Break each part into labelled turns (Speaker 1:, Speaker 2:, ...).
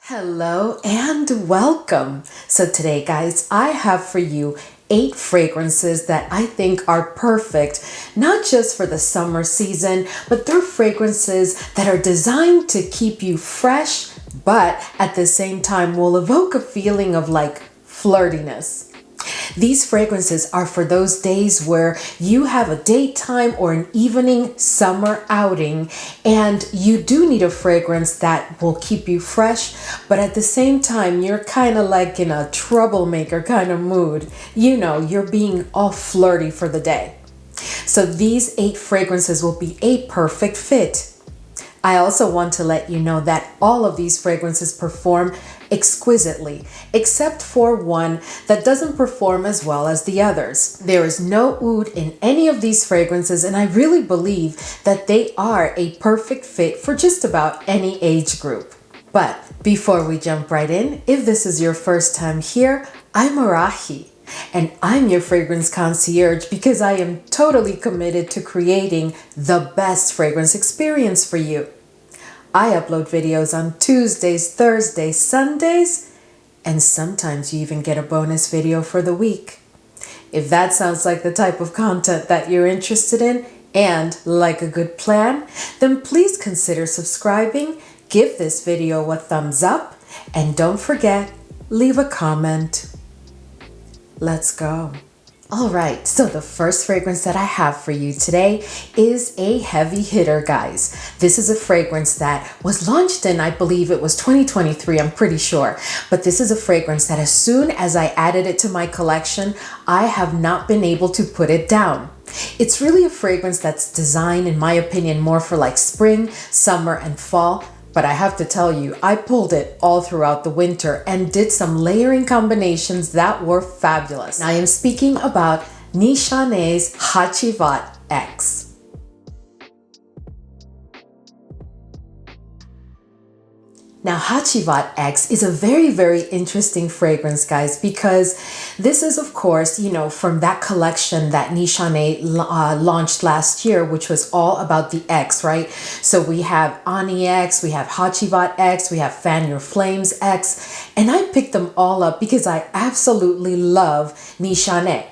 Speaker 1: Hello and welcome. So today, guys, I have for you 8 fragrances that I think are perfect, not just for the summer season, but they're fragrances that are designed to keep you fresh, but at the same time will evoke a feeling of like flirtiness. These fragrances are for those days where you have a daytime or an evening summer outing and you do need a fragrance that will keep you fresh, but at the same time, you're kind of like in a troublemaker kind of mood. You know, you're being all flirty for the day. So these 8 fragrances will be a perfect fit. I also want to let you know that all of these fragrances perform exquisitely, except for one that doesn't perform as well as the others. There is no oud in any of these fragrances, and I really believe that they are a perfect fit for just about any age group. But before we jump right in, if this is your first time here, I'm Arahi. And I'm your fragrance concierge because I am totally committed to creating the best fragrance experience for you. I upload videos on Tuesdays, Thursdays, Sundays, and sometimes you even get a bonus video for the week. If that sounds like the type of content that you're interested in and like a good plan, then please consider subscribing, give this video a thumbs up, and don't forget, leave a comment. Let's go. All right, so the first fragrance that I have for you today is a heavy hitter, guys. This is a fragrance that was launched in, I believe it was 2023, I'm pretty sure. But this is a fragrance that as soon as I added it to my collection, I have not been able to put it down. It's really a fragrance that's designed, in my opinion, more for like spring, summer, and fall. But I have to tell you, I pulled it all throughout the winter and did some layering combinations that were fabulous. Now I am speaking about NISHANE's HACIVAT X. Now, HACIVAT X is a very, very interesting fragrance, guys, because this is, of course, you know, from that collection that NISHANE launched last year, which was all about the X, right? So we have Ani X, we have HACIVAT X, we have Fan Your Flames X, and I picked them all up because I absolutely love NISHANE.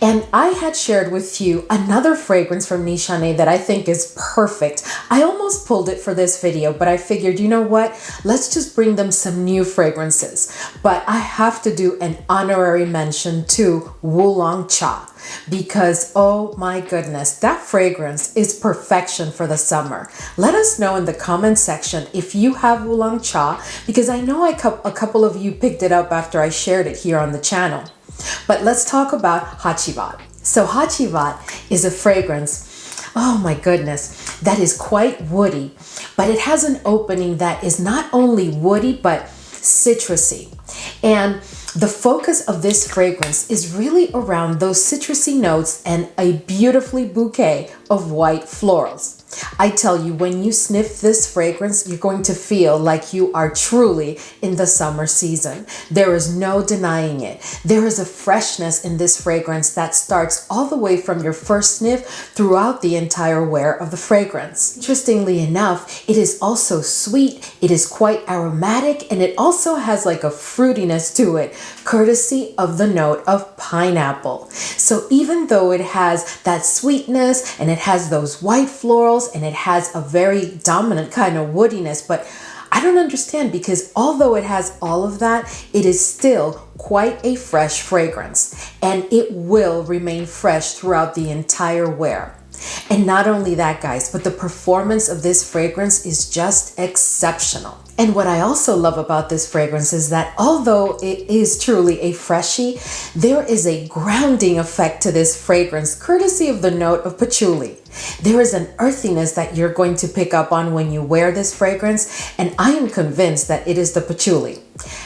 Speaker 1: And I had shared with you another fragrance from NISHANE that I think is perfect. I almost pulled it for this video, but I figured, you know what? Let's just bring them some new fragrances. But I have to do an honorary mention to Oolong Cha because, oh my goodness, that fragrance is perfection for the summer. Let us know in the comment section if you have Oolong Cha, because I know a couple of you picked it up after I shared it here on the channel. But let's talk about HACIVAT. So HACIVAT is a fragrance, oh my goodness, that is quite woody, but it has an opening that is not only woody, but citrusy. And the focus of this fragrance is really around those citrusy notes and a beautifully bouquet of white florals. I tell you, when you sniff this fragrance, you're going to feel like you are truly in the summer season. There is no denying it. There is a freshness in this fragrance that starts all the way from your first sniff throughout the entire wear of the fragrance. Interestingly enough, it is also sweet, it is quite aromatic, and it also has like a fruitiness to it, courtesy of the note of pineapple. So even though it has that sweetness and it has those white florals, and it has a very dominant kind of woodiness, but I don't understand because although it has all of that, it is still quite a fresh fragrance and it will remain fresh throughout the entire wear. And not only that, guys, but the performance of this fragrance is just exceptional. And what I also love about this fragrance is that although it is truly a freshie, there is a grounding effect to this fragrance, courtesy of the note of patchouli. There is an earthiness that you're going to pick up on when you wear this fragrance, and I am convinced that it is the patchouli.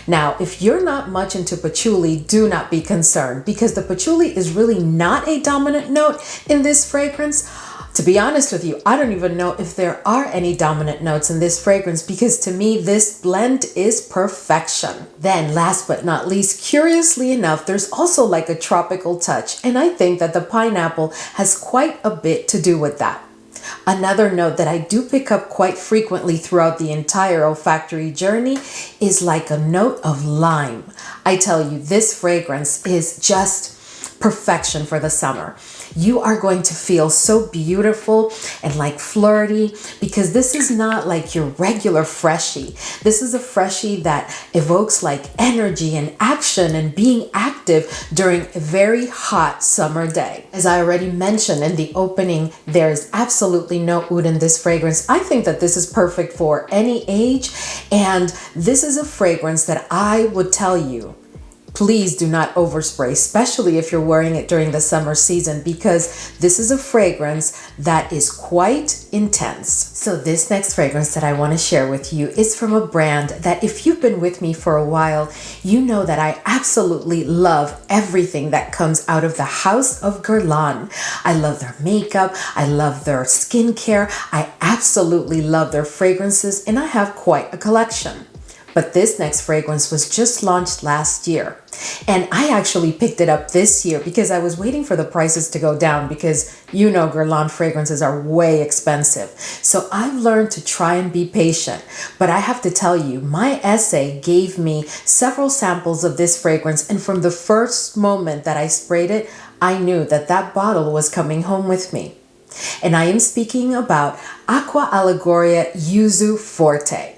Speaker 1: Now, if you're not much into patchouli, do not be concerned because the patchouli is really not a dominant note in this fragrance. To be honest with you, I don't even know if there are any dominant notes in this fragrance because to me, this blend is perfection. Then last but not least, curiously enough, there's also like a tropical touch. And I think that the pineapple has quite a bit to do with that. Another note that I do pick up quite frequently throughout the entire olfactory journey is like a note of lime. I tell you, this fragrance is just perfection for the summer. You are going to feel so beautiful and like flirty because this is not like your regular freshie. This is a freshie that evokes like energy and action and being active during a very hot summer day. As I already mentioned in the opening, there is absolutely no oud in this fragrance. I think that this is perfect for any age, and this is a fragrance that I would tell you, please do not overspray, especially if you're wearing it during the summer season, because this is a fragrance that is quite intense. So this next fragrance that I want to share with you is from a brand that if you've been with me for a while, you know that I absolutely love everything that comes out of the house of Guerlain. I love their makeup. I love their skincare. I absolutely love their fragrances, and I have quite a collection. But this next fragrance was just launched last year. And I actually picked it up this year because I was waiting for the prices to go down because you know Guerlain fragrances are way expensive. So I've learned to try and be patient. But I have to tell you, my essay gave me several samples of this fragrance. And from the first moment that I sprayed it, I knew that that bottle was coming home with me. And I am speaking about AQUA ALLEGORIA YUZU FORTE.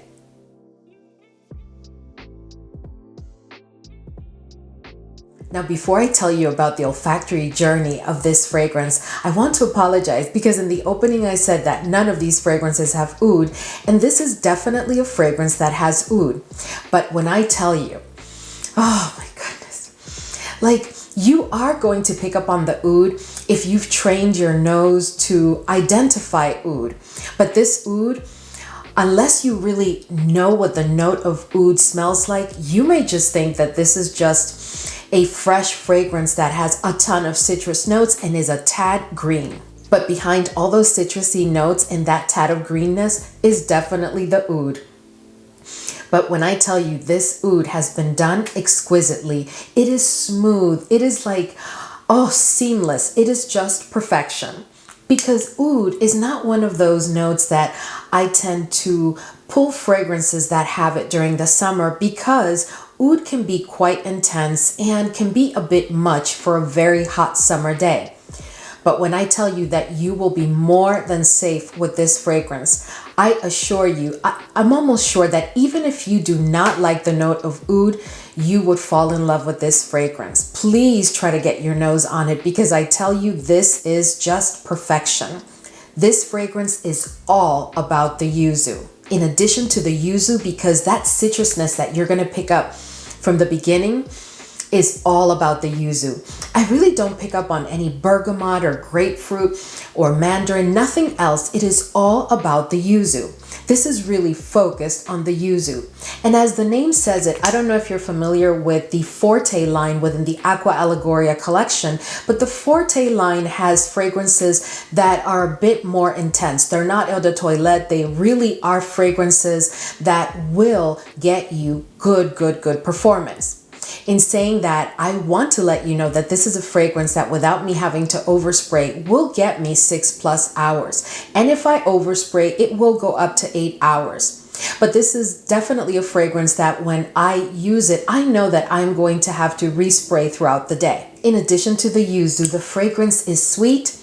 Speaker 1: Now, before I tell you about the olfactory journey of this fragrance, I want to apologize because in the opening I said that none of these fragrances have oud, and this is definitely a fragrance that has oud. But when I tell you, oh my goodness, like you are going to pick up on the oud if you've trained your nose to identify oud. But this oud, unless you really know what the note of oud smells like, you may just think that this is just a fresh fragrance that has a ton of citrus notes and is a tad green. But behind all those citrusy notes and that tad of greenness is definitely the oud. But when I tell you this oud has been done exquisitely, it is smooth. It is like, oh, seamless. It is just perfection. Because oud is not one of those notes that I tend to pull fragrances that have it during the summer because oud can be quite intense and can be a bit much for a very hot summer day. But when I tell you that you will be more than safe with this fragrance, I assure you, I'm almost sure that even if you do not like the note of oud, you would fall in love with this fragrance. Please try to get your nose on it because I tell you, this is just perfection. This fragrance is all about the yuzu. In addition to the yuzu, because that citrusness that you're going to pick up from the beginning is all about the yuzu. I really don't pick up on any bergamot or grapefruit or mandarin, nothing else. It is all about the yuzu. This is really focused on the yuzu. And as the name says it, I don't know if you're familiar with the Forte line within the AQUA ALLEGORIA collection, but the Forte line has fragrances that are a bit more intense. They're not eau de toilette. They really are fragrances that will get you good performance. In saying that, I want to let you know that this is a fragrance that without me having to overspray will get me 6+ hours. And if I overspray, it will go up to 8 hours. But this is definitely a fragrance that when I use it, I know that I'm going to have to respray throughout the day. In addition to the yuzu, the fragrance is sweet.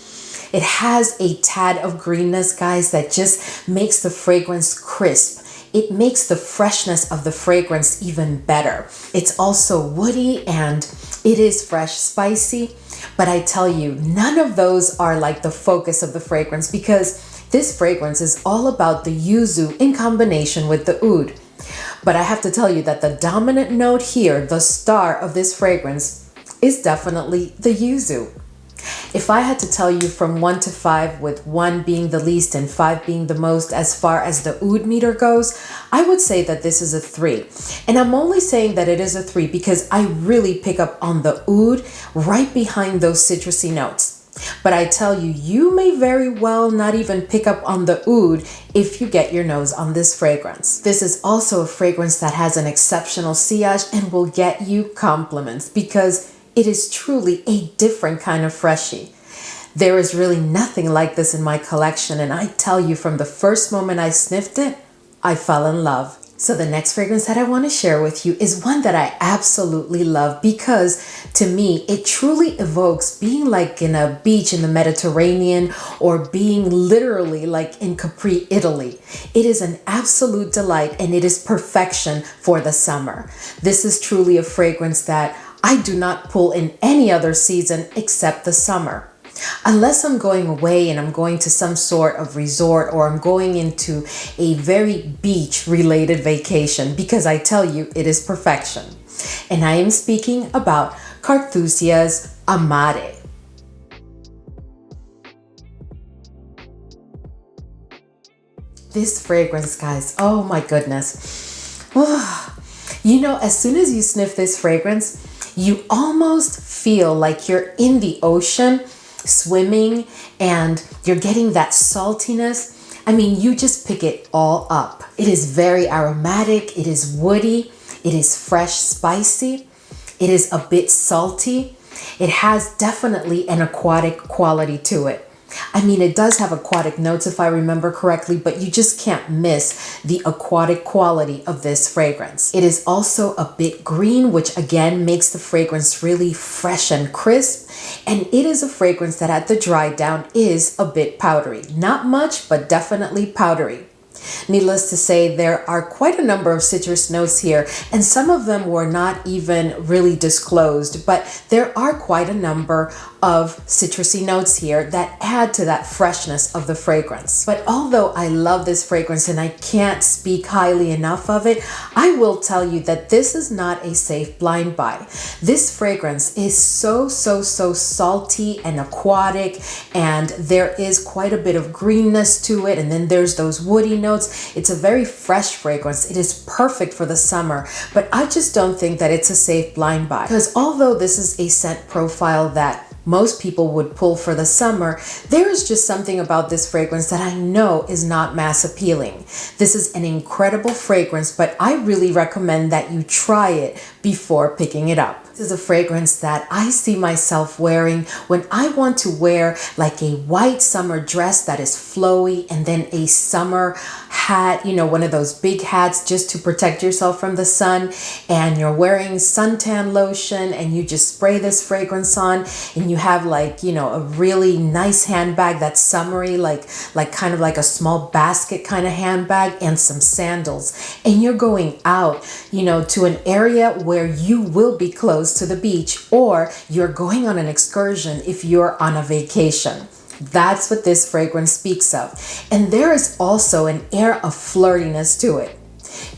Speaker 1: It has a tad of greenness, guys, that just makes the fragrance crisp. It makes the freshness of the fragrance even better. It's also woody and it is fresh, spicy. But I tell you, none of those are like the focus of the fragrance because this fragrance is all about the yuzu in combination with the oud. But I have to tell you that the dominant note here, the star of this fragrance, is definitely the yuzu. If I had to tell you from 1 to 5, with 1 being the least and 5 being the most as far as the oud meter goes, I would say that this is a 3. And I'm only saying that it is a 3 because I really pick up on the oud right behind those citrusy notes. But I tell you, you may very well not even pick up on the oud if you get your nose on this fragrance. This is also a fragrance that has an exceptional sillage and will get you compliments because it is truly a different kind of freshie. There is really nothing like this in my collection, and I tell you, from the first moment I sniffed it, I fell in love. So the next fragrance that I want to share with you is one that I absolutely love because to me, it truly evokes being like in a beach in the Mediterranean or being literally like in Capri, Italy. It is an absolute delight and it is perfection for the summer. This is truly a fragrance that I do not pull in any other season except the summer. Unless I'm going away and I'm going to some sort of resort or I'm going into a very beach related vacation, because I tell you, it is perfection. And I am speaking about CARTHUSIA's Amare. This fragrance, guys, oh my goodness. You know, as soon as you sniff this fragrance, you almost feel like you're in the ocean swimming and you're getting that saltiness. I mean, you just pick it all up. It is very aromatic. It is woody. It is fresh, spicy. It is a bit salty. It has definitely an aquatic quality to it. I mean, it does have aquatic notes if I remember correctly, but you just can't miss the aquatic quality of this fragrance. It is also a bit green, which again makes the fragrance really fresh and crisp. And it is a fragrance that at the dry down is a bit powdery. Not much, but definitely powdery. Needless to say, there are quite a number of citrus notes here, and some of them were not even really disclosed, but there are quite a number of citrusy notes here that add to that freshness of the fragrance. But although I love this fragrance and I can't speak highly enough of it, I will tell you that this is not a safe blind buy. This fragrance is so salty and aquatic, and there is quite a bit of greenness to it, and then there's those woody notes. It's a very fresh fragrance. It is perfect for the summer, but I just don't think that it's a safe blind buy, because although this is a scent profile that most people would pull for the summer, there is just something about this fragrance that I know is not mass appealing. This is an incredible fragrance, but I really recommend that you try it before picking it up. This is a fragrance that I see myself wearing when I want to wear like a white summer dress that is flowy, and then a summer hat, you know, one of those big hats just to protect yourself from the sun, and you're wearing suntan lotion and you just spray this fragrance on, and you have like, you know, a really nice handbag that's summery, like kind of like a small basket kind of handbag, and some sandals, and you're going out, you know, to an area where you will be close to the beach, or you're going on an excursion if you're on a vacation. That's what this fragrance speaks of. And there is also an air of flirtiness to it.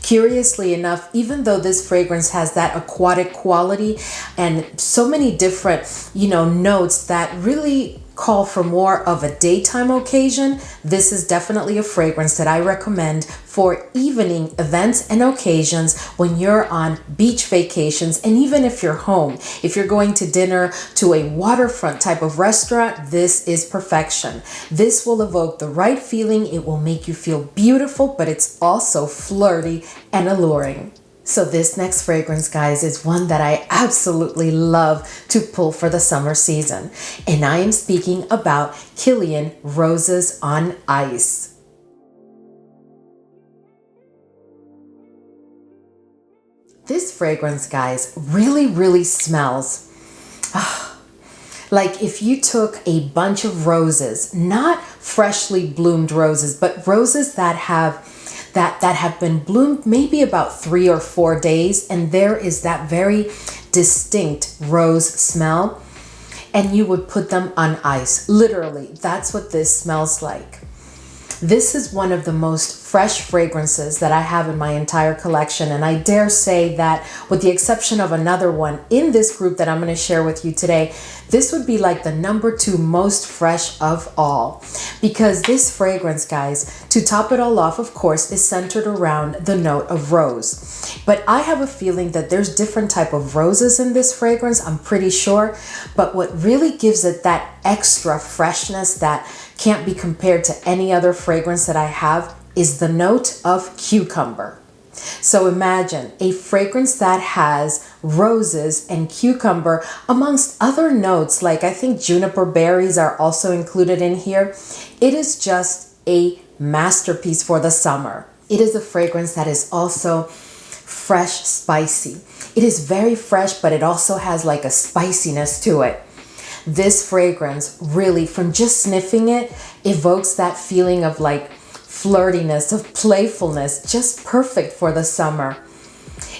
Speaker 1: Curiously enough, even though this fragrance has that aquatic quality and so many different, you know, notes that really call for more of a daytime occasion, this is definitely a fragrance that I recommend for evening events and occasions when you're on beach vacations, and even if you're home. If you're going to dinner to a waterfront type of restaurant, this is perfection. This will evoke the right feeling. It will make you feel beautiful, but it's also flirty and alluring. So this next fragrance, guys, is one that I absolutely love to pull for the summer season. And I am speaking about KILIAN Roses on Ice. This fragrance, guys, really smells like if you took a bunch of roses, not freshly bloomed roses, but roses that have been bloomed maybe about 3 or 4 days, and there is that very distinct rose smell, and you would put them on ice. Literally, that's what this smells like. This is one of the most fresh fragrances that I have in my entire collection, and I dare say that with the exception of another one in this group that I'm going to share with you today, this would be like the number 2 most fresh of all. Because this fragrance, guys, to top it all off, of course, is centered around the note of rose. But I have a feeling that there's different type of roses in this fragrance, I'm pretty sure. But what really gives it that extra freshness that can't be compared to any other fragrance that I have is the note of cucumber. So imagine a fragrance that has roses and cucumber amongst other notes, like I think juniper berries are also included in here. It is just a masterpiece for the summer. It is a fragrance that is also fresh, spicy. It is very fresh, but it also has like a spiciness to it. This fragrance really, from just sniffing it, evokes that feeling of like flirtiness, of playfulness, just perfect for the summer.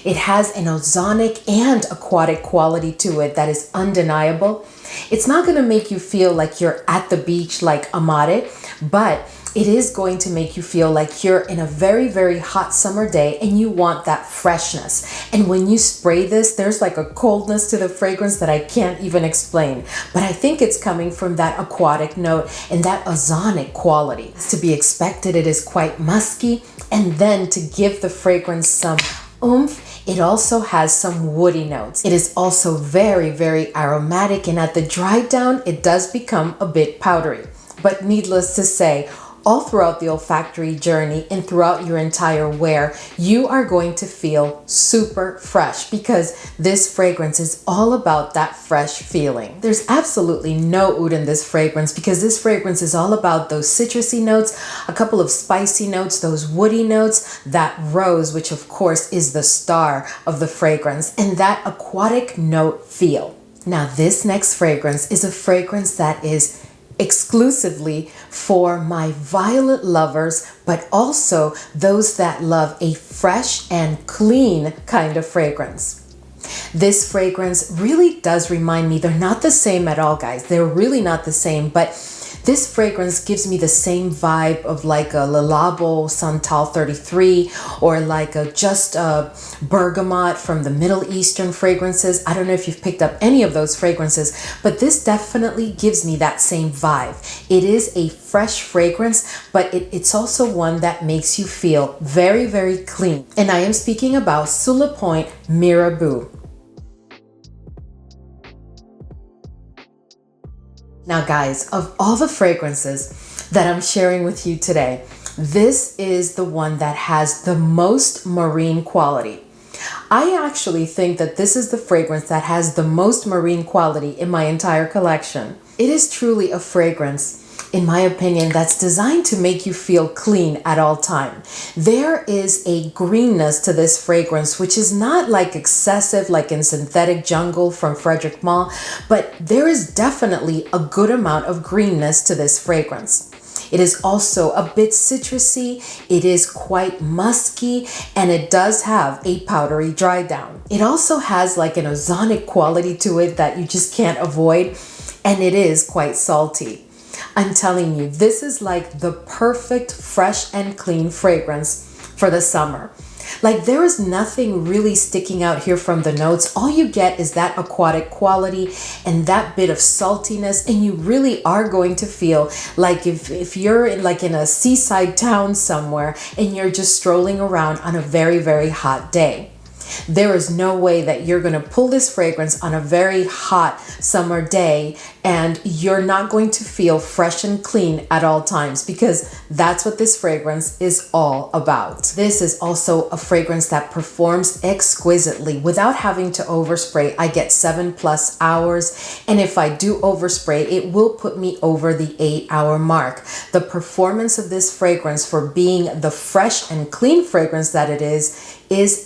Speaker 1: It has an ozonic and aquatic quality to it that is undeniable. It's not going to make you feel like you're at the beach like Amare, but it is going to make you feel like you're in a very, very hot summer day and you want that freshness. And when you spray this, there's like a coldness to the fragrance that I can't even explain. But I think it's coming from that aquatic note and that ozonic quality. It's to be expected. It is quite musky. And then to give the fragrance some oomph, it also has some woody notes. It is also very, very aromatic. And at the dry down, it does become a bit powdery. But needless to say, all throughout the olfactory journey and throughout your entire wear, you are going to feel super fresh because this fragrance is all about that fresh feeling. There's absolutely no oud in this fragrance because this fragrance is all about those citrusy notes, a couple of spicy notes, those woody notes, that rose, which of course is the star of the fragrance, and that aquatic note feel. Now, this next fragrance is a fragrance that is exclusively for my violet lovers, but also those that love a fresh and clean kind of fragrance. This fragrance really does remind me, they're not the same at all, guys. They're really not the same, but this fragrance gives me the same vibe of like a Le Labo Santal 33 or like a just a bergamot from the Middle Eastern fragrances. I don't know if you've picked up any of those fragrances, but this definitely gives me that same vibe. It is a fresh fragrance, but it's also one that makes you feel very, very clean. And I am speaking about Sous Le Point MIRABEAU. Now guys, of all the fragrances that I'm sharing with you today, this is the one that has the most marine quality. I actually think that this is the fragrance that has the most marine quality in my entire collection. It is truly a fragrance, in my opinion, that's designed to make you feel clean at all time. There is a greenness to this fragrance, which is not like excessive, like in Synthetic Jungle from Frederic Malle, but there is definitely a good amount of greenness to this fragrance. It is also a bit citrusy, it is quite musky, and it does have a powdery dry down. It also has like an ozonic quality to it that you just can't avoid, and it is quite salty. I'm telling you, this is like the perfect fresh and clean fragrance for the summer. Like there is nothing really sticking out here from the notes. All you get is that aquatic quality and that bit of saltiness, and you really are going to feel like if you're in a seaside town somewhere and you're just strolling around on a very, very hot day. There is no way that you're going to pull this fragrance on a very hot summer day and you're not going to feel fresh and clean at all times, because that's what this fragrance is all about. This is also a fragrance that performs exquisitely without having to overspray. I get 7+ hours, and if I do overspray, it will put me over the 8-hour mark. The performance of this fragrance, for being the fresh and clean fragrance that it is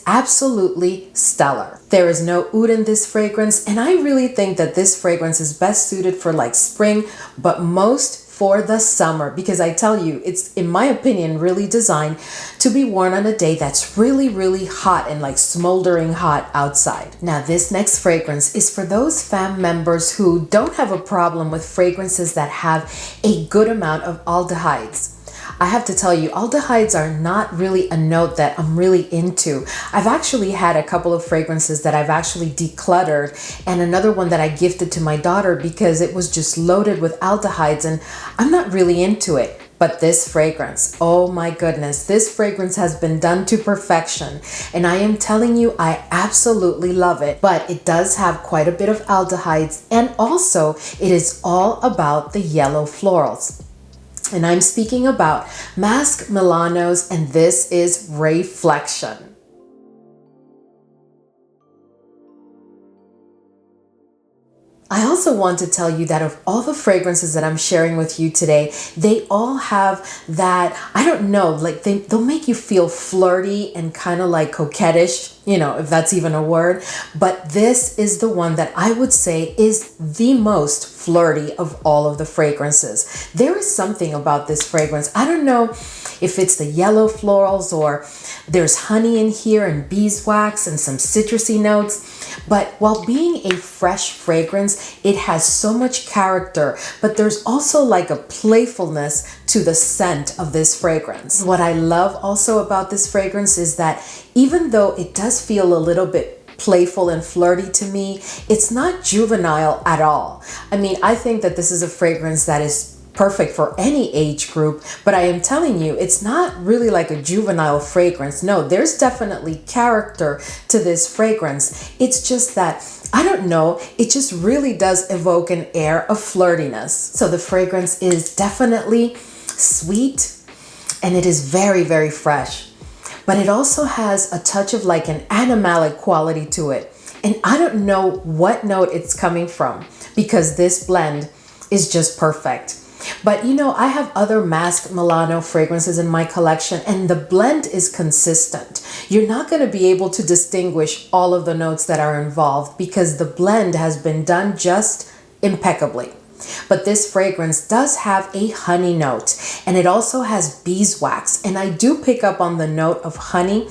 Speaker 1: absolutely stellar. There is no oud in this fragrance, and I really think that this fragrance is best suited for like spring, but most for the summer, because I tell you, it's, in my opinion, really designed to be worn on a day that's really, really hot and like smoldering hot outside. Now, this next fragrance is for those fam members who don't have a problem with fragrances that have a good amount of aldehydes. I have to tell you, aldehydes are not really a note that I'm really into. I've actually had a couple of fragrances that I've actually decluttered, and another one that I gifted to my daughter because it was just loaded with aldehydes, and I'm not really into it. But this fragrance, oh my goodness, this fragrance has been done to perfection. And I am telling you, I absolutely love it. But it does have quite a bit of aldehydes, and also it is all about the yellow florals. And I'm speaking about Masque Milanos, and this is Ray-Flection. I also want to tell you that of all the fragrances that I'm sharing with you today, they all have that, I don't know, like they'll make you feel flirty and kind of like coquettish, you know, if that's even a word. But this is the one that I would say is the most flirty of all of the fragrances. There is something about this fragrance. I don't know if it's the yellow florals or there's honey in here and beeswax and some citrusy notes. But while being a fresh fragrance, it has so much character, but there's also like a playfulness to the scent of this fragrance. What I love also about this fragrance is that even though it does feel a little bit playful and flirty to me, it's not juvenile at all. I mean, I think that this is a fragrance that is perfect for any age group, but I am telling you, it's not really like a juvenile fragrance. No, there's definitely character to this fragrance. It's just that, I don't know, it just really does evoke an air of flirtiness. So the fragrance is definitely sweet and it is very, very fresh, but it also has a touch of like an animalic quality to it. And I don't know what note it's coming from because this blend is just perfect. But you know, I have other Masque Milano fragrances in my collection and the blend is consistent. You're not going to be able to distinguish all of the notes that are involved because the blend has been done just impeccably. But this fragrance does have a honey note and it also has beeswax, and I do pick up on the note of honey.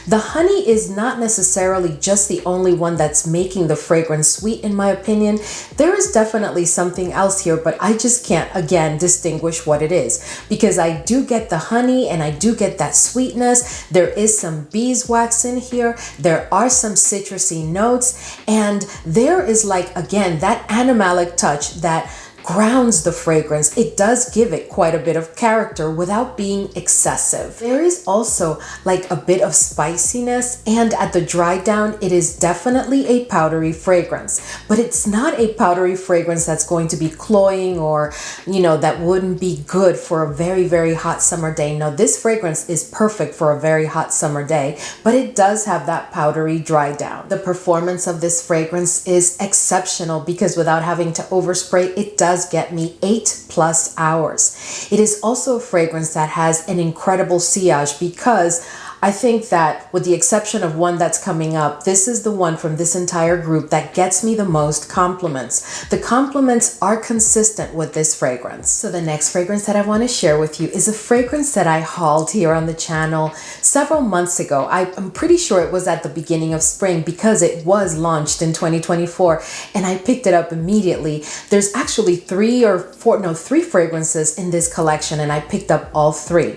Speaker 1: The honey is not necessarily just the only one that's making the fragrance sweet in my opinion. There is definitely something else here, but I just can't again distinguish what it is because I do get the honey and I do get that sweetness. There is some beeswax in here. There are some citrusy notes and there is like again that animalic touch that grounds the fragrance. It does give it quite a bit of character without being excessive. There is also like a bit of spiciness, and at the dry down, it is definitely a powdery fragrance, but it's not a powdery fragrance that's going to be cloying or, you know, that wouldn't be good for a very, very hot summer day. No, this fragrance is perfect for a very hot summer day, but it does have that powdery dry down. The performance of this fragrance is exceptional because without having to overspray, it does get me 8+ hours. It is also a fragrance that has an incredible sillage because I think that with the exception of one that's coming up, this is the one from this entire group that gets me the most compliments. The compliments are consistent with this fragrance. So the next fragrance that I want to share with you is a fragrance that I hauled here on the channel several months ago. I'm pretty sure it was at the beginning of spring because it was launched in 2024 and I picked it up immediately. There's actually three fragrances in this collection and I picked up all three.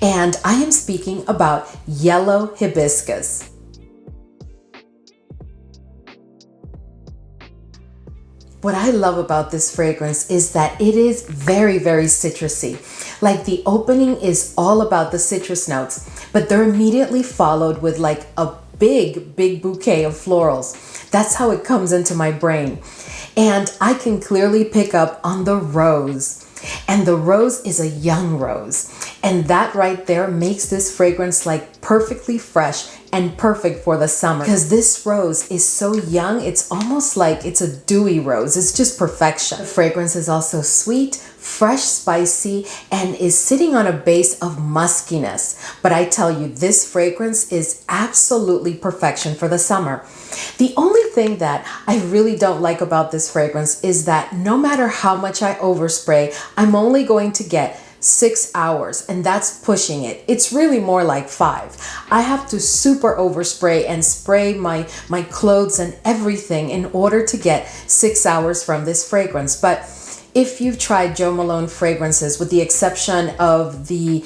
Speaker 1: And I am speaking about Yellow Hibiscus. What I love about this fragrance is that it is very, very citrusy. Like the opening is all about the citrus notes, but they're immediately followed with like a big, big bouquet of florals. That's how it comes into my brain. And I can clearly pick up on the rose. And the rose is a young rose. And that right there makes this fragrance like perfectly fresh and perfect for the summer. Because this rose is so young, it's almost like it's a dewy rose. It's just perfection. The fragrance is also sweet, fresh, spicy, and is sitting on a base of muskiness. But I tell you, this fragrance is absolutely perfection for the summer. The only thing that I really don't like about this fragrance is that no matter how much I overspray, I'm only going to get 6 hours, and that's pushing it. It's really more like 5. I have to super overspray and spray my clothes and everything in order to get 6 hours from this fragrance. But if you've tried Jo Malone fragrances, with the exception of the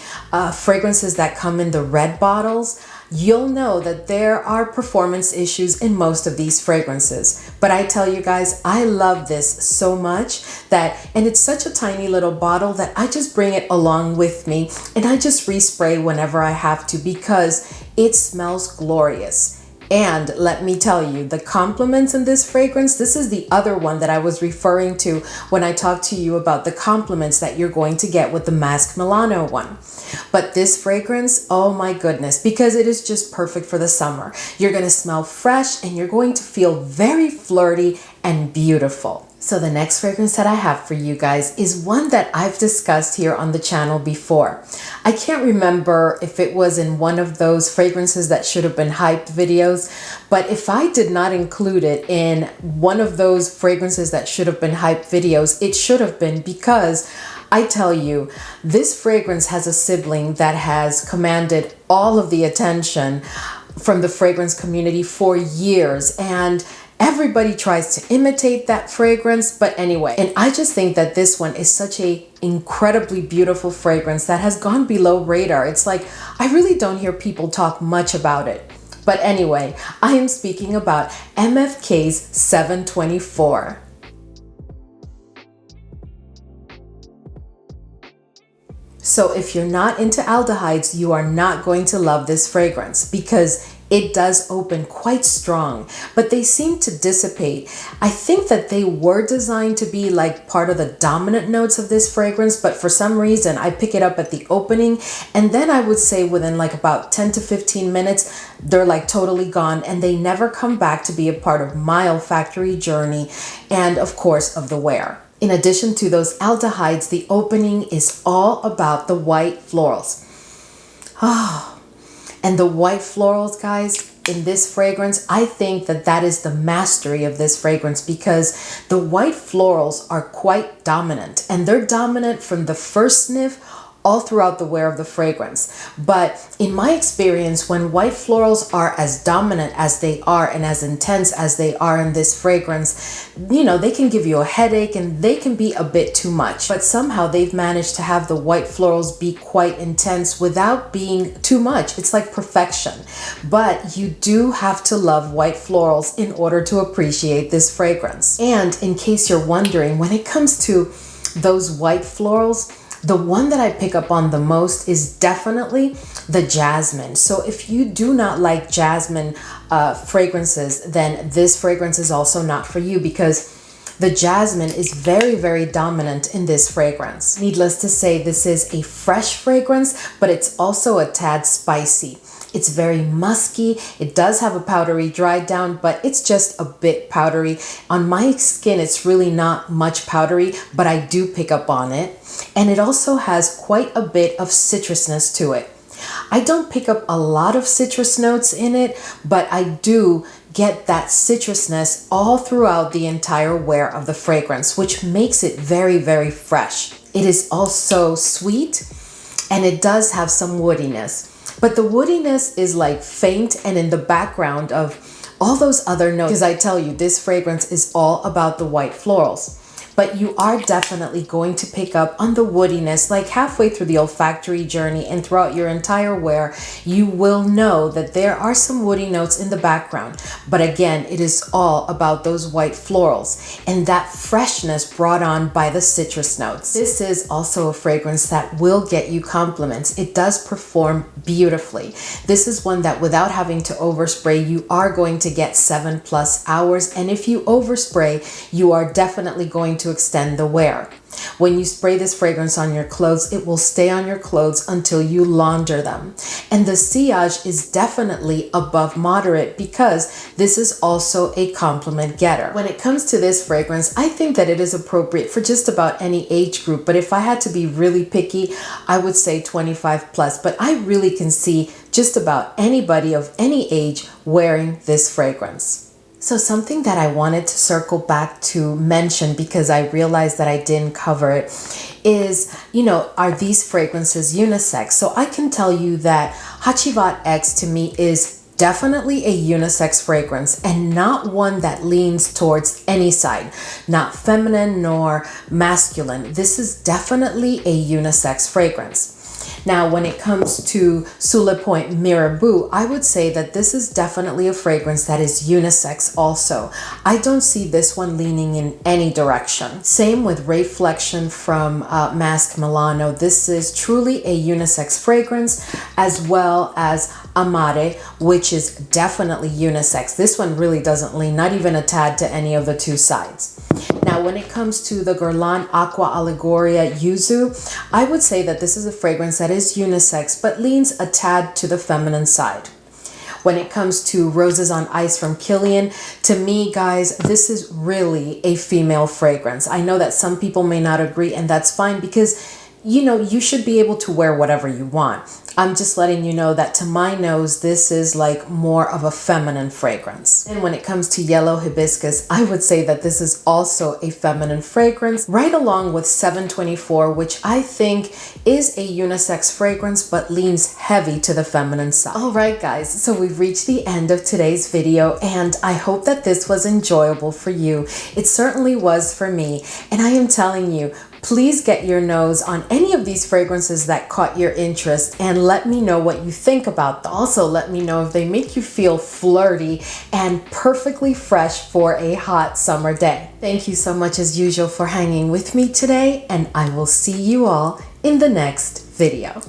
Speaker 1: fragrances that come in the red bottles, you'll know that there are performance issues in most of these fragrances. But I tell you guys, I love this so much and it's such a tiny little bottle that I just bring it along with me and I just respray whenever I have to because it smells glorious. And let me tell you, the compliments in this fragrance, this is the other one that I was referring to when I talked to you about the compliments that you're going to get with the MASQUE Milano one. But this fragrance, oh my goodness, because it is just perfect for the summer. You're going to smell fresh and you're going to feel very flirty and beautiful. So the next fragrance that I have for you guys is one that I've discussed here on the channel before. I can't remember if it was in one of those fragrances that should have been hyped videos, but if I did not include it in one of those fragrances that should have been hyped videos, it should have been, because I tell you, this fragrance has a sibling that has commanded all of the attention from the fragrance community for years, and everybody tries to imitate that fragrance. But anyway, and I just think that this one is such a incredibly beautiful fragrance that has gone below radar. It's like, I really don't hear people talk much about it. But anyway, I am speaking about MFK's 724. So if you're not into aldehydes, you are not going to love this fragrance because it does open quite strong, but they seem to dissipate. I think that they were designed to be like part of the dominant notes of this fragrance, but for some reason I pick it up at the opening, and then I would say within like about 10 to 15 minutes, they're like totally gone, and they never come back to be a part of my olfactory journey and of course of the wear. In addition to those aldehydes, the opening is all about the white florals. And the white florals, guys, in this fragrance, I think that that is the mastery of this fragrance, because the white florals are quite dominant, and they're dominant from the first sniff all throughout the wear of the fragrance. But in my experience, when white florals are as dominant as they are and as intense as they are in this fragrance, you know, they can give you a headache and they can be a bit too much. But somehow they've managed to have the white florals be quite intense without being too much. It's like perfection. But you do have to love white florals in order to appreciate this fragrance. And in case you're wondering, when it comes to those white florals, the one that I pick up on the most is definitely the jasmine. So if you do not like jasmine fragrances, then this fragrance is also not for you, because the jasmine is very, very dominant in this fragrance. Needless to say, this is a fresh fragrance, but it's also a tad spicy. It's very musky. It does have a powdery dry down, but it's just a bit powdery. On my skin, it's really not much powdery, but I do pick up on it. And it also has quite a bit of citrusness to it. I don't pick up a lot of citrus notes in it, but I do get that citrusness all throughout the entire wear of the fragrance, which makes it very, very fresh. It is also sweet, and it does have some woodiness. But the woodiness is like faint and in the background of all those other notes. Because I tell you, this fragrance is all about the white florals. But you are definitely going to pick up on the woodiness like halfway through the olfactory journey, and throughout your entire wear, you will know that there are some woody notes in the background. But again, it is all about those white florals and that freshness brought on by the citrus notes. This is also a fragrance that will get you compliments. It does perform beautifully. This is one that without having to overspray, you are going to get 7+ hours. And if you overspray, you are definitely going to extend the wear. When you spray this fragrance on your clothes, it will stay on your clothes until you launder them. And the sillage is definitely above moderate, because this is also a compliment getter. When it comes to this fragrance, I think that it is appropriate for just about any age group. But if I had to be really picky, I would say 25+. But I really can see just about anybody of any age wearing this fragrance. So something that I wanted to circle back to mention, because I realized that I didn't cover it, is, you know, are these fragrances unisex? So I can tell you that HACIVAT X to me is definitely a unisex fragrance, and not one that leans towards any side, not feminine nor masculine. This is definitely a unisex fragrance. Now, when it comes to Sous Le Point MIRABEAU, I would say that this is definitely a fragrance that is unisex also. I don't see this one leaning in any direction. Same with RAY-FLECTION from MASQUE Milano. This is truly a unisex fragrance, as well as Amare, which is definitely unisex. This one really doesn't lean, not even a tad, to any of the two sides. Now, when it comes to the Guerlain Aqua Allegoria Yuzu, I would say that this is a fragrance that is unisex, but leans a tad to the feminine side. When it comes to Roses on Ice from KILIAN, to me, guys, this is really a female fragrance. I know that some people may not agree, and that's fine, because you know, you should be able to wear whatever you want. I'm just letting you know that to my nose, this is like more of a feminine fragrance. And when it comes to Yellow Hibiscus, I would say that this is also a feminine fragrance, right along with 724, which I think is a unisex fragrance, but leans heavy to the feminine side. All right, guys, so we've reached the end of today's video, and I hope that this was enjoyable for you. It certainly was for me, and I am telling you, please get your nose on any of these fragrances that caught your interest and let me know what you think about them. Also, let me know if they make you feel flirty and perfectly fresh for a hot summer day. Thank you so much as usual for hanging with me today, and I will see you all in the next video.